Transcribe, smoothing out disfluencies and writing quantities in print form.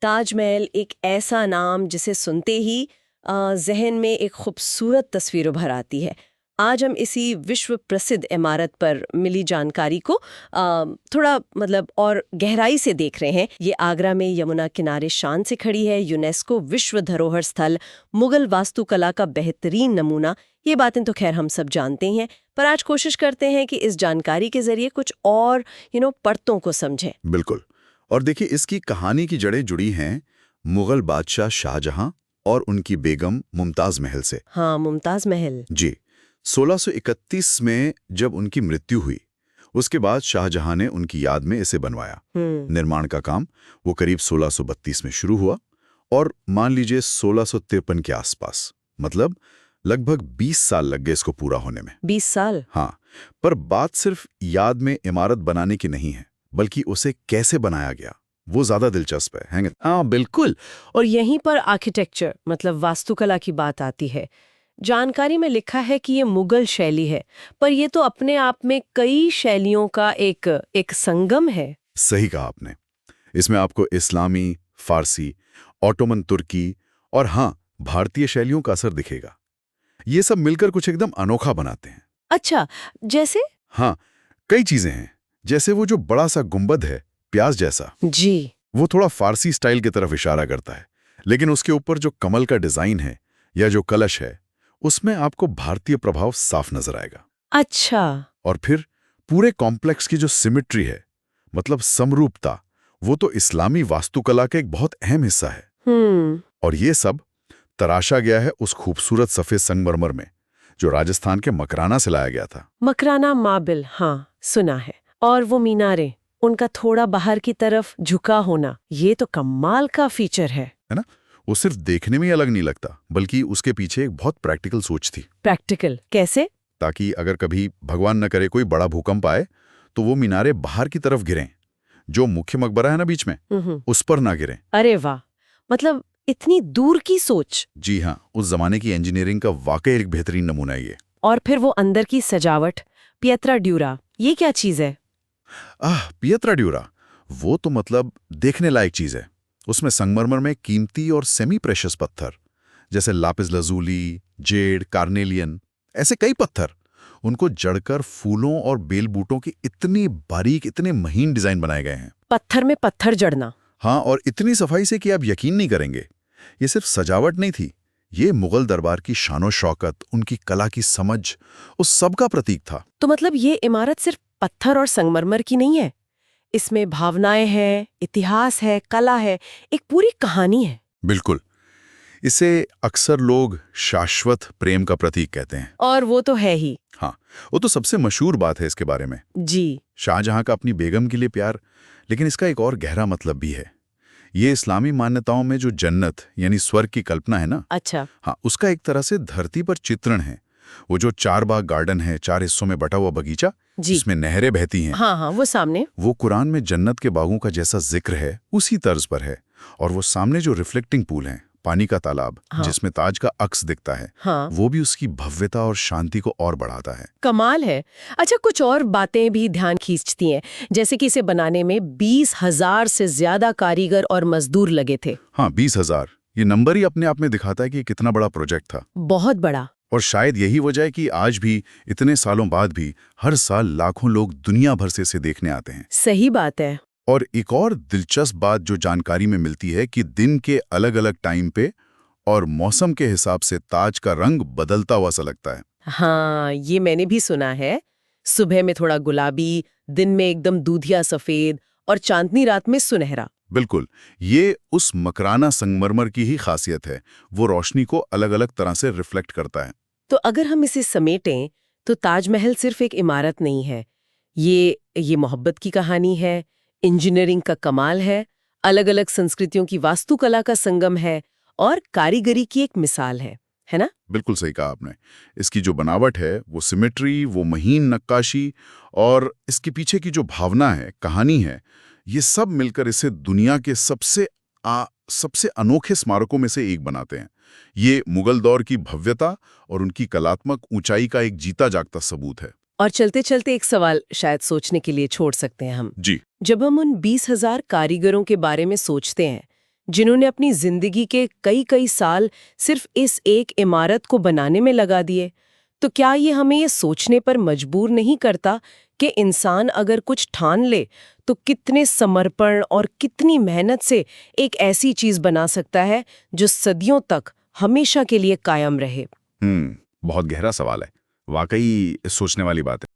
ताजमहल एक ऐसा नाम जिसे सुनते ही जहन में एक खूबसूरत तस्वीर उभर आती है। आज हम इसी विश्व प्रसिद्ध इमारत पर मिली जानकारी को थोड़ा और गहराई से देख रहे हैं। ये आगरा में यमुना किनारे शान से खड़ी है, यूनेस्को विश्व धरोहर स्थल, मुगल वास्तुकला का बेहतरीन नमूना। ये बातें तो खैर हम सब जानते हैं, पर आज कोशिश करते हैं कि इस जानकारी के जरिए कुछ और परतों को समझें। बिल्कुल। और देखिए, इसकी कहानी की जड़ें जुड़ी हैं मुगल बादशाह शाहजहां और उनकी बेगम मुमताज महल से। हाँ, मुमताज महल। जी, 1631 में जब उनकी मृत्यु हुई, उसके बाद शाहजहां ने उनकी याद में इसे बनवाया। निर्माण का काम वो करीब 1632 में शुरू हुआ और मान लीजिए 1653 के आसपास, मतलब लगभग 20 साल लग गए इसको पूरा होने में। 20 साल? हाँ, पर बात सिर्फ याद में इमारत बनाने की नहीं है, बल्कि उसे कैसे बनाया गया वो ज्यादा दिलचस्प है। हाँ बिल्कुल। और यहीं पर आर्किटेक्चर वास्तुकला की बात आती है। जानकारी में लिखा है कि ये मुगल शैली है, पर ये तो अपने आप में कई शैलियों का एक संगम है। सही कहा आपने। इसमें आपको इस्लामी, फारसी, ऑटोमन तुर्की और हाँ, भारतीय शैलियों का असर दिखेगा। ये सब मिलकर कुछ एकदम अनोखा बनाते हैं। अच्छा, जैसे? हाँ, कई चीजें हैं। जैसे वो जो बड़ा सा गुंबद है, प्याज जैसा, जी, वो थोड़ा फारसी स्टाइल की तरफ इशारा करता है, लेकिन उसके ऊपर जो कमल का डिजाइन है या जो कलश है, उसमें आपको भारतीय प्रभाव साफ नजर आएगा। अच्छा। और फिर पूरे कॉम्प्लेक्स की जो सिमेट्री है, समरूपता, वो तो इस्लामी वास्तुकला का एक बहुत अहम हिस्सा है। और ये सब तराशा गया है उस खूबसूरत सफेद संगमरमर में, जो राजस्थान के मकराना से लाया गया था। मकराना मार्बल, हाँ सुना है। और वो मीनारे, उनका थोड़ा बाहर की तरफ झुका होना, ये तो कमाल का फीचर है ना? वो सिर्फ देखने में ही अलग नहीं लगता, बल्कि उसके पीछे एक बहुत प्रैक्टिकल सोच थी। प्रैक्टिकल कैसे? ताकि अगर कभी भगवान न करे कोई बड़ा भूकंप आए, तो वो मीनारे बाहर की तरफ गिरें, जो मुख्य मकबरा है ना बीच में, उस पर ना गिरें। अरे वाह, इतनी दूर की सोच। जी हाँ, उस जमाने की इंजीनियरिंग का वाकई एक बेहतरीन नमूना है ये। और फिर वो अंदर की सजावट, पिएत्रा ड्यूरा, ये क्या चीज है? पिएत्रा ड्यूरा, वो तो देखने लायक चीज है। उसमें संगमरमर में कीमती और सेमी प्रेशियस पत्थर, जैसे लापिस lazuli, जेड, कार्नेलियन, ऐसे कई पत्थर, उनको जड़कर फूलों और बेल बूटों की इतनी बारीक, इतने महीन डिजाइन बनाए गए हैं। पत्थर में पत्थर जड़ना? हाँ, और इतनी सफाई से कि आप यकीन नहीं करेंगे। ये सिर्फ सजावट नहीं थी, ये मुगल दरबार की शानो शौकत, उनकी कला की समझ, उस सब का प्रतीक था। तो ये इमारत सिर्फ पत्थर और संगमरमर की नहीं है, इसमें भावनाएं हैं, इतिहास है, कला है, एक पूरी कहानी है। बिल्कुल। इसे अक्सर लोग शाश्वत प्रेम का प्रतीक कहते हैं। और वो तो है ही। हाँ, वो तो सबसे मशहूर बात है इसके बारे में। जी। शाहजहां का अपनी बेगम के लिए प्यार, लेकिन इसका एक और गहरा मतलब भी है। ये इस्लामी मान्यताओं में जो जन्नत यानी स्वर्ग की कल्पना है ना, अच्छा। हाँ, उसका एक तरह से धरती पर चित्रण है। वो जो 4 बाग गार्डन है, 4 हिस्सों में बटा हुआ बगीचा, जिसमें नहरें बहती हैं, हाँ हाँ, वो सामने, वो कुरान में जन्नत के बागों का जैसा जिक्र है, उसी तर्ज पर है। और वो सामने जो रिफ्लेक्टिंग पूल है, पानी का तालाब, हाँ, जिसमें ताज का अक्स दिखता है, हाँ, वो भी उसकी भव्यता और शांति को और बढ़ाता है। कमाल है। अच्छा, कुछ और बातें भी ध्यान खींचती हैं, जैसे कि इसे बनाने में 20,000 से ज्यादा कारीगर और मजदूर लगे थे। हाँ, 20,000, ये नंबर ही अपने आप में दिखाता है कि कितना बड़ा प्रोजेक्ट था। बहुत बड़ा। और शायद यही वजह है कि आज भी, इतने सालों बाद भी, हर साल लाखों लोग दुनिया भर से इसे देखने आते हैं। सही बात है। और एक और दिलचस्प बात जो जानकारी में मिलती है कि दिन के अलग अलग टाइम पे और मौसम के हिसाब से ताज का रंग बदलता हुआ सा लगता है। हाँ, ये मैंने भी सुना है। सुबह में थोड़ा गुलाबी, दिन में एकदम दूधिया सफेद और चांदनी रात में सुनहरा। बिल्कुल, ये उस मकराना संगमरमर की ही खासियत है। वो रोशनी को अलग अलग तरह से रिफ्लेक्ट करता है। तो अगर हम इसे समेटें तो ताजमहल सिर्फ एक इमारत नहीं है, ये मोहब्बत की कहानी है, इंजीनियरिंग का कमाल है, अलग अलग संस्कृतियों की वास्तुकला का संगम है और कारीगरी की एक मिसाल है ना? बिल्कुल सही कहा आपने। इसकी जो बनावट है, वो सिमेट्री, वो महीन नक्काशी और इसके पीछे की जो भावना है, कहानी है, ये सब मिलकर इसे दुनिया के सबसे अनोखे स्मारकों में से एक बनाते हैं। ये मुगल दौर की भव्यता और उनकी कलात्मक ऊंचाई का एक जीता जागता सबूत है। और चलते चलते एक सवाल शायद सोचने के लिए छोड़ सकते हैं हम। जी। जब हम उन 20,000 कारीगरों के बारे में सोचते हैं, जिन्होंने अपनी जिंदगी के कई कई साल सिर्फ इस एक इमारत को बनाने में लगा दिए। तो क्या ये हमें ये सोचने पर मजबूर नहीं करता कि इंसान अगर कुछ ठान ले तो कितने समर्पण और कितनी मेहनत से एक ऐसी चीज बना सकता है जो सदियों तक हमेशा के लिए कायम रहे? बहुत गहरा सवाल है, वाकई सोचने वाली बात है।